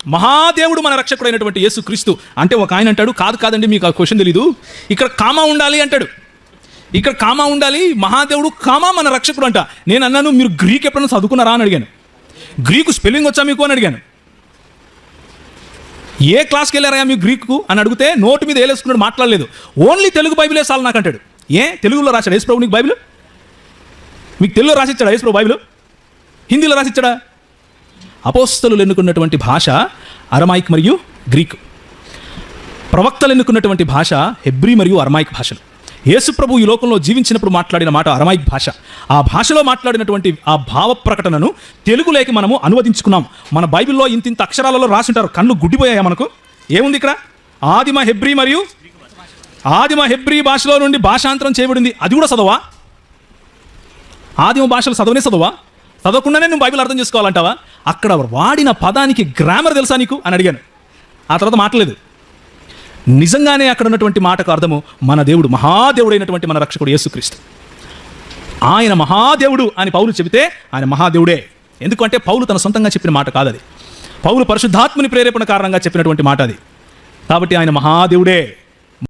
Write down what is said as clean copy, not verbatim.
మహాదేవుడు మన రక్షకుడైనటువంటి యేసుక్రీస్తు అంటే ఒక ఆయన అంటాడు, కాదండి మీకు ఆ క్వశ్చన్ తెలీదు, ఇక్కడ కామా ఉండాలి అంటాడు. ఇక్కడ కామా ఉండాలి, మహాదేవుడు కామా మన రక్షకుడు అంట. నేను అన్నాను, మీరు గ్రీక్ ఎప్పుడైనా చదువుకున్నారా అని అడిగాను. గ్రీకు స్పెల్లింగ్ వచ్చా మీకు అని అడిగాను. ఏ క్లాస్కి వెళ్ళారా మీకు గ్రీకు అని అడిగితే నోటి మీద వేలేసుకున్నాడు, మాట్లాడలేదు. ఓన్లీ తెలుగు బైబిలే చాలు నాకు అంటాడు. తెలుగులో రాశాడు యేసుప్రభు నీకు బైబిల్? మీకు తెలుగులో రాసిచ్చాడా యేసుప్రభు బైబిల్? హిందీలో రాసిచ్చాడా? అపోస్తలులు ఎన్నుకున్నటువంటి భాష అరమాయిక్ మరియు గ్రీక్. ప్రవక్తలు ఎన్నుకున్నటువంటి భాష హెబ్రీ మరియు అరమాయిక్ భాషలు. యేసుప్రభు ఈ లోకంలో జీవించినప్పుడు మాట్లాడిన మాట అరమాయిక్ భాష. ఆ భాషలో మాట్లాడినటువంటి ఆ భావ ప్రకటనను తెలుగులోకి మనము అనువదించుకున్నాం. మన బైబిల్లో ఇంత అక్షరాలలో రాసి ఉంటారు, కళ్ళు గుడ్డిపోయాయా మనకు? ఏముంది ఇక్కడ? ఆదిమ హెబ్రీ భాషలో నుండి భాషాంతరం చేయబడింది. అది కూడా చదవా? ఆదిమ భాషలు చదవా? చదవకుండానే నువ్వు బైబిల్ అర్థం చేసుకోవాలంటావా? అక్కడ వాడిన పదానికి గ్రామర్ తెలుసా నీకు అని అడిగాను. ఆ తర్వాత మాట్లాడలేదు. నిజంగానే అక్కడ ఉన్నటువంటి మాటకు అర్థము మన దేవుడు, మహాదేవుడైనటువంటి మన రక్షకుడు యేసుక్రీస్తు. ఆయన మహాదేవుడు అని పౌలు చెబితే ఆయన మహాదేవుడే. ఎందుకంటే పౌలు తన సొంతంగా చెప్పిన మాట కాదు అది. పౌలు పరిశుద్ధాత్మని ప్రేరేపణ కారణంగా చెప్పినటువంటి మాట అది. కాబట్టి ఆయన మహాదేవుడే.